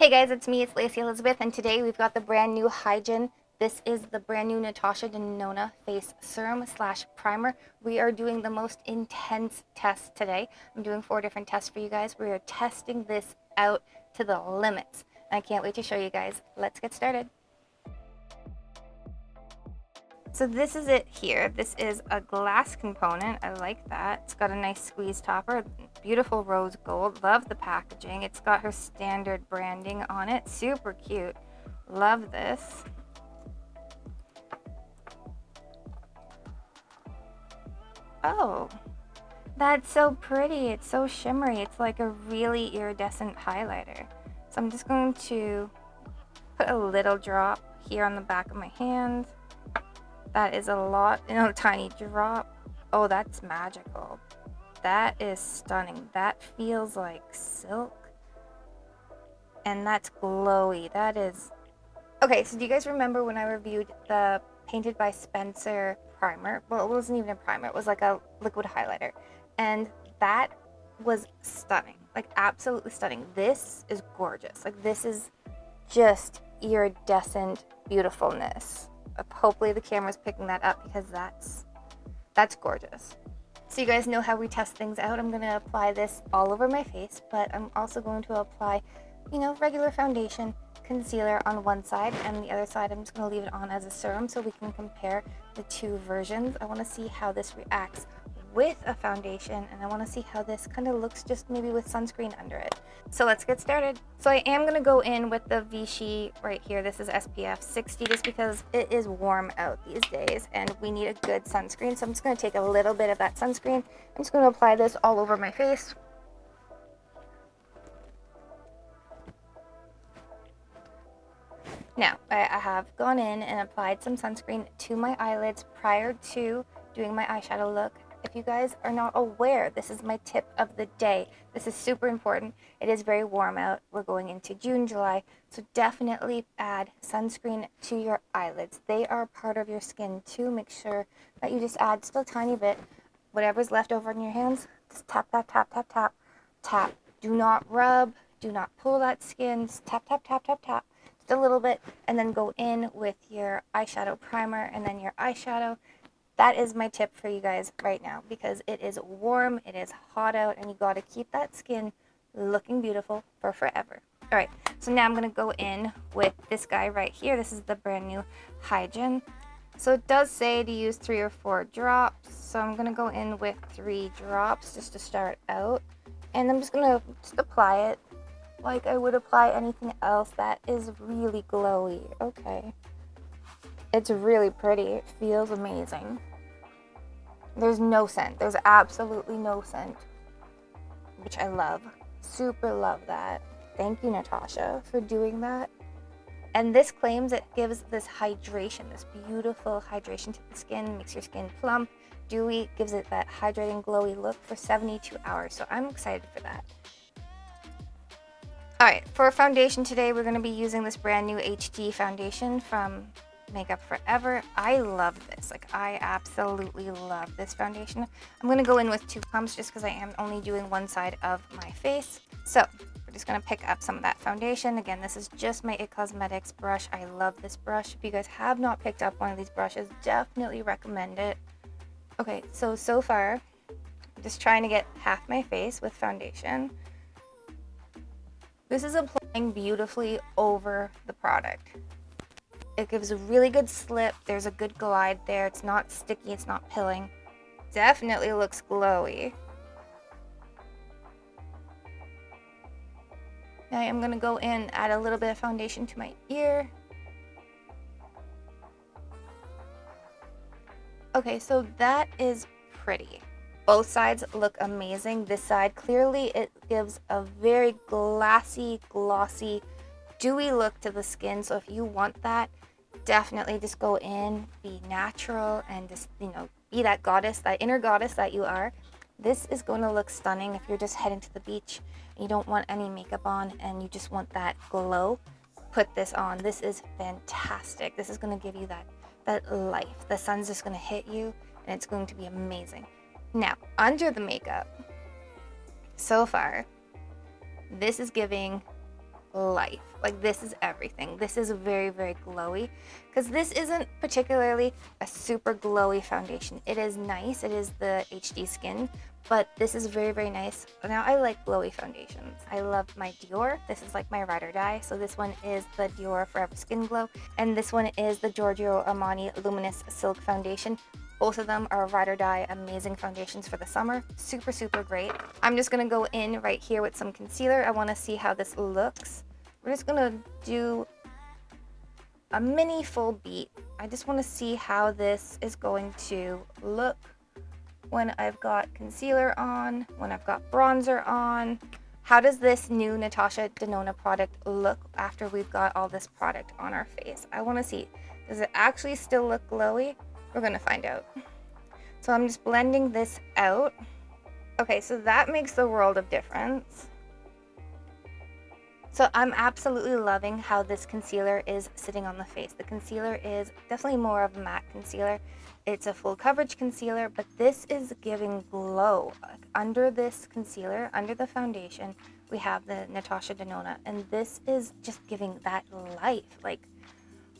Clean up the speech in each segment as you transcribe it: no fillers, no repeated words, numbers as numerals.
Hey guys, it's me, it's Lacey Elizabeth, and today we've got the brand new HYGEN. This is the brand new Natasha Denona Face Serum slash Primer. We are doing the most intense test today. I'm doing 4 different tests for you guys. We are testing this out to the limits. And I can't wait to show you guys. Let's get started. So this is it here. This is a glass component. I like that. It's got a nice squeeze topper. Beautiful rose gold. Love the packaging. It's got her standard branding on it. Super cute. Love this. Oh, that's so pretty. It's so shimmery. It's like a really iridescent highlighter. So I'm just going to put a little drop here on the back of my hand. That is a lot, tiny drop. Oh, that's magical. That is stunning. That feels like silk. And that's glowy. That is... Okay, so do you guys remember when I reviewed the Painted by Spencer primer? Well, it wasn't even a primer. It was like a liquid highlighter. And that was stunning. Like, absolutely stunning. This is gorgeous. Like, this is just iridescent beautifulness. Hopefully the camera's picking that up because that's gorgeous. So you guys know how we test things out. I'm going to apply this all over my face, but I'm also going to apply, regular foundation, concealer on one side, and the other side I'm just going to leave it on as a serum so we can compare the 2 versions. I want to see how this reacts with a foundation, and I want to see how this kind of looks just maybe with sunscreen under it. So let's get started. So I am going to go in with the Vichy right here. This is SPF 60 just because it is warm out these days and we need a good sunscreen. So I'm just going to take a little bit of that sunscreen. I'm just going to apply this all over my face. Now, I have gone in and applied some sunscreen to my eyelids prior to doing my eyeshadow look. If you guys are not aware, this is my tip of the day. This is super important. It is very warm out. We're going into June, July, so definitely add sunscreen to your eyelids. They are part of your skin too. Make sure that you just add just a tiny bit. Whatever's left over in your hands, just tap, tap, tap, tap, tap, tap. Do not rub. Do not pull that skin. Just tap, tap, tap, tap, tap. Just a little bit, and then go in with your eyeshadow primer and then your eyeshadow. That is my tip for you guys right now because it is warm, it is hot out, and you got to keep that skin looking beautiful for forever. All right, so now I'm going to go in with this guy right here. This is the brand new HYGEN. So it does say to use 3 or 4 drops. So I'm going to go in with 3 drops just to start out. And I'm just going to apply it like I would apply anything else that is really glowy. Okay. It's really pretty. It feels amazing. There's no scent. There's absolutely no scent, which I love. Super love that. Thank you, Natasha, for doing that. And this claims it gives this hydration, this beautiful hydration to the skin, makes your skin plump, dewy, gives it that hydrating, glowy look for 72 hours. So I'm excited for that. All right, for foundation today, we're going to be using this brand new HD foundation from Makeup Forever. I love this. Like, I absolutely love this foundation. I'm going to go in with 2 pumps just because I am only doing one side of my face. So we're just going to pick up some of that foundation. Again, this is just my IT Cosmetics brush. I love this brush. If you guys have not picked up one of these brushes, definitely recommend it. Okay, so far, I'm just trying to get half my face with foundation. This is applying beautifully over the product. It gives a really good slip. There's a good glide there. It's not sticky. It's not pilling. Definitely looks glowy. Now I'm going to go in, add a little bit of foundation to my ear. Okay, so that is pretty. Both sides look amazing. This side, clearly it gives a very glassy, glossy, dewy look to the skin. So if you want that, definitely just go in, be natural, and just, be that goddess, that inner goddess that you are. This is going to look stunning if you're just heading to the beach and you don't want any makeup on and you just want that glow. Put this on. This is fantastic. This is going to give you that life. The sun's just going to hit you and it's going to be amazing. Now, under the makeup, so far, this is giving life. Like, this is everything. This is very, very glowy, because this isn't particularly a super glowy foundation. It is nice. It is the HD Skin, but this is very, very nice. Now, I like glowy foundations. I love my Dior. This is like my ride or die. So this one is the Dior Forever Skin Glow, and this one is the Giorgio Armani Luminous Silk Foundation. Both of them are ride or die amazing foundations for the summer. Super, super great. I'm just gonna go in right here with some concealer. I wanna see how this looks. We're just gonna do a mini full beat. I just wanna see how this is going to look when I've got concealer on, when I've got bronzer on. How does this new Natasha Denona product look after we've got all this product on our face? I wanna see, does it actually still look glowy? We're gonna find out. So I'm just blending this out. Okay, so that makes the world of difference. So I'm absolutely loving how this concealer is sitting on the face. The concealer is definitely more of a matte concealer. It's a full coverage concealer, but this is giving glow. Like, under this concealer, under the foundation, we have the Natasha Denona, and this is just giving that life. Like,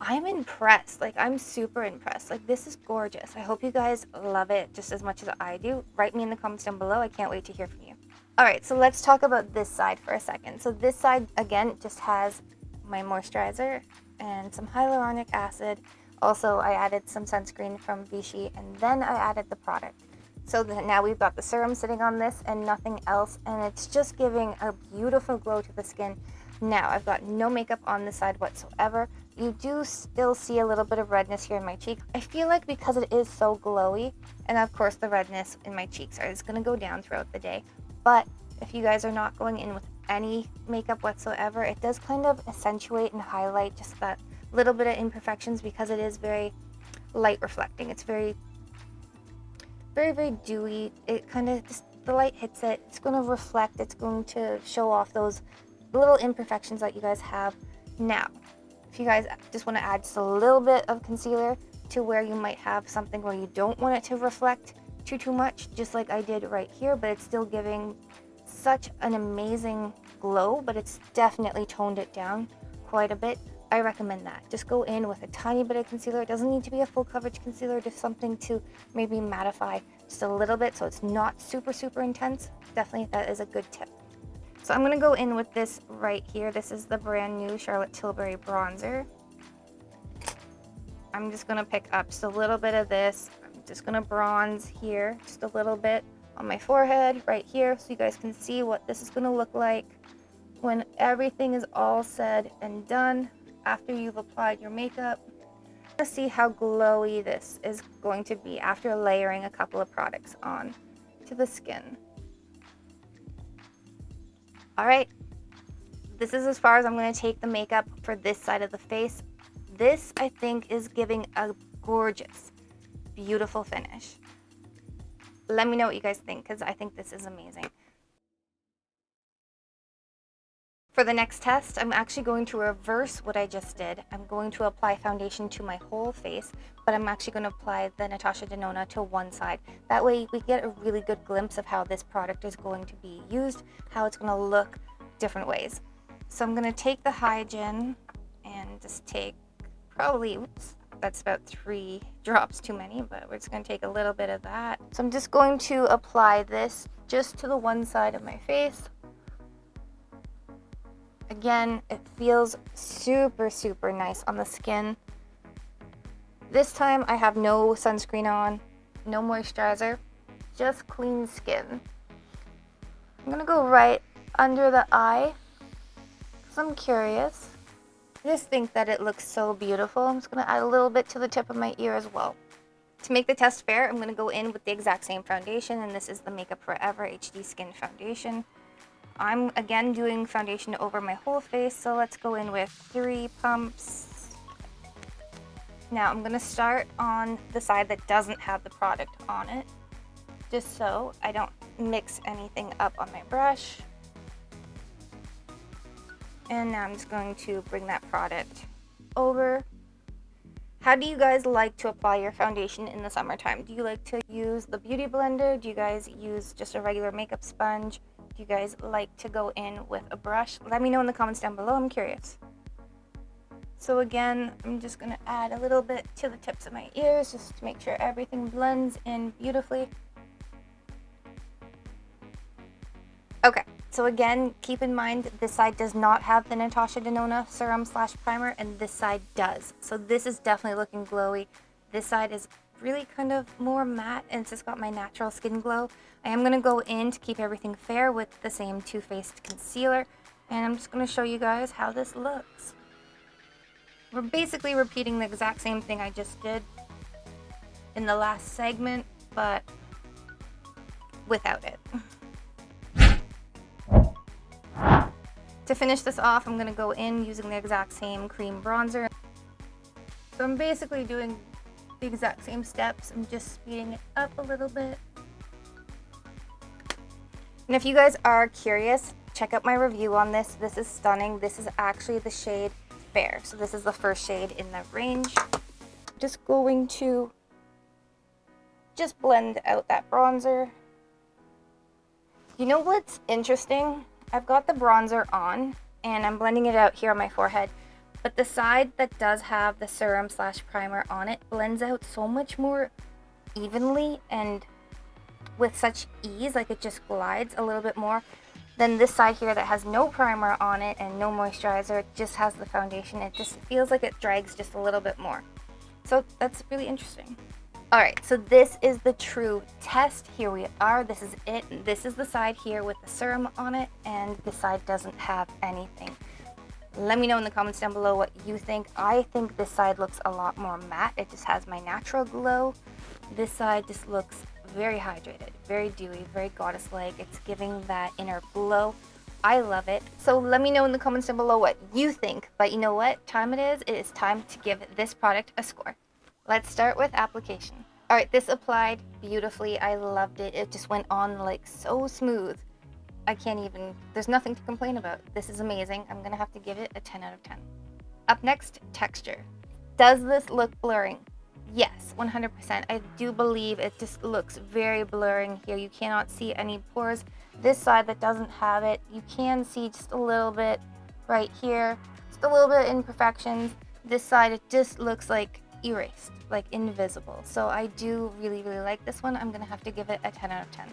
I'm impressed. Like, I'm super impressed. Like, this is gorgeous. I hope you guys love it just as much as I do. Write me in the comments down below. I can't wait to hear from you. All right, so let's talk about this side for a second. So this side, again, just has my moisturizer and some hyaluronic acid. Also, I added some sunscreen from Vichy, and then I added the product. So now we've got the serum sitting on this and nothing else, and it's just giving a beautiful glow to the skin. Now, I've got no makeup on this side whatsoever. You do still see a little bit of redness here in my cheek. I feel like because it is so glowy, and of course the redness in my cheeks is going to go down throughout the day. But if you guys are not going in with any makeup whatsoever, it does kind of accentuate and highlight just that little bit of imperfections, because it is very light reflecting. It's very, very, very dewy. It kind of just, the light hits it, it's going to reflect, it's going to show off those little imperfections that you guys have. Now, if you guys just want to add just a little bit of concealer to where you might have something where you don't want it to reflect too much, just like I did right here, but it's still giving such an amazing glow, but it's definitely toned it down quite a bit. I recommend that. Just go in with a tiny bit of concealer. It doesn't need to be a full coverage concealer, just something to maybe mattify just a little bit so it's not super, super intense. Definitely, that is a good tip. So I'm going to go in with this right here. This is the brand new Charlotte Tilbury bronzer. I'm just going to pick up just a little bit of this. I'm just going to bronze here just a little bit on my forehead right here, so you guys can see what this is going to look like when everything is all said and done after you've applied your makeup. Let's see how glowy this is going to be after layering a couple of products on to the skin. All right, this is as far as I'm going to take the makeup for this side of the face. This, I think, is giving a gorgeous, beautiful finish. Let me know what you guys think, because I think this is amazing. For the next test, I'm actually going to reverse what I just did. I'm going to apply foundation to my whole face, but I'm actually going to apply the Natasha Denona to one side. That way we get a really good glimpse of how this product is going to be used, how it's going to look different ways. So I'm going to take the HYGEN and just take probably, oops, that's about 3 drops too many, but we're just going to take a little bit of that. So I'm just going to apply this just to the one side of my face. Again, it feels super, super nice on the skin. This time I have no sunscreen on, no moisturizer, just clean skin. I'm gonna go right under the eye because I'm curious. I just think that it looks so beautiful. I'm just gonna add a little bit to the tip of my ear as well. To make the test fair, I'm gonna go in with the exact same foundation, and this is the Makeup Forever HD Skin Foundation. I'm again doing foundation over my whole face, so let's go in with 3 pumps. Now I'm gonna start on the side that doesn't have the product on it, just so I don't mix anything up on my brush. And now I'm just going to bring that product over. How do you guys like to apply your foundation in the summertime? Do you like to use the beauty blender? Do you guys use just a regular makeup sponge? you guys like to go in with a brush? Let me know in the comments down below, I'm curious. So again, I'm just going to add a little bit to the tips of my ears just to make sure everything blends in beautifully. Okay, so again, keep in mind this side does not have the Natasha Denona Serum / Primer, and this side does. So this is definitely looking glowy. This side is really kind of more matte, and it's just got my natural skin glow. I am going to go in to keep everything fair with the same Too Faced concealer, and I'm just going to show you guys how this looks. We're basically repeating the exact same thing I just did in the last segment, but without it. To finish this off, I'm going to go in using the exact same cream bronzer. So I'm basically doing the exact same steps. I'm just speeding it up a little bit. And if you guys are curious, check out my review on this. This is stunning. This is actually the shade Fair. So this is the first shade in the range. Just going to just blend out that bronzer. You know what's interesting? I've got the bronzer on and I'm blending it out here on my forehead, but the side that does have the serum / primer on it blends out so much more evenly and with such ease, like it just glides a little bit more than this side here that has no primer on it and no moisturizer. It just has the foundation. It just feels like it drags just a little bit more. So that's really interesting. All right, so this is the true test. Here we are. This is it. This is the side here with the serum on it, and this side doesn't have anything. Let me know in the comments down below what you think. I think this side looks a lot more matte. It just has my natural glow. This side just looks very hydrated, very dewy, very goddess-like. It's giving that inner glow. I love it. So let me know in the comments down below what you think. But you know what time it is? It is time to give this product a score. Let's start with application. All right, this applied beautifully. I loved it. It just went on like so smooth. I can't even, there's nothing to complain about. This is amazing. I'm gonna have to give it a 10 out of 10. Up next, texture. Does this look blurring? Yes, 100%. I do believe it just looks very blurring here. You cannot see any pores. This side that doesn't have it, you can see just a little bit right here. Just a little bit imperfections. This side, it just looks like erased, like invisible. So I do really like this one. I'm gonna have to give it a 10 out of 10.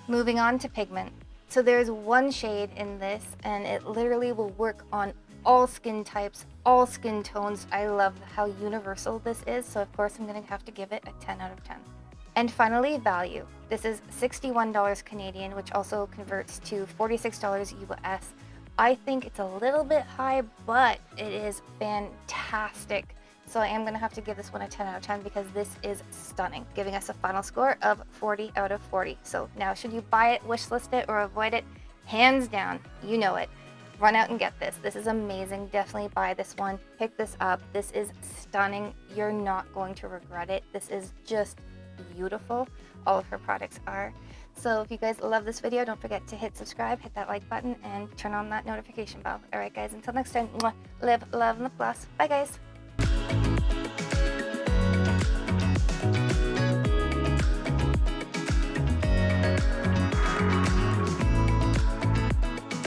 Moving on to pigment. So there's one shade in this and it literally will work on all skin types, all skin tones. I love how universal this is, so of course I'm gonna have to give it a 10 out of 10. And finally, value. This is $61 Canadian, which also converts to $46 US. I think it's a little bit high, but it is fantastic. So I am going to have to give this one a 10 out of 10 because this is stunning, giving us a final score of 40 out of 40. So now should you buy it, wish list it, or avoid it? Hands down, you know it. Run out and get this. This is amazing. Definitely buy this one. Pick this up. This is stunning. You're not going to regret it. This is just beautiful. All of her products are. So if you guys love this video, don't forget to hit subscribe, hit that like button, and turn on that notification bell. All right, guys, until next time, live, love, and love. Bye, guys.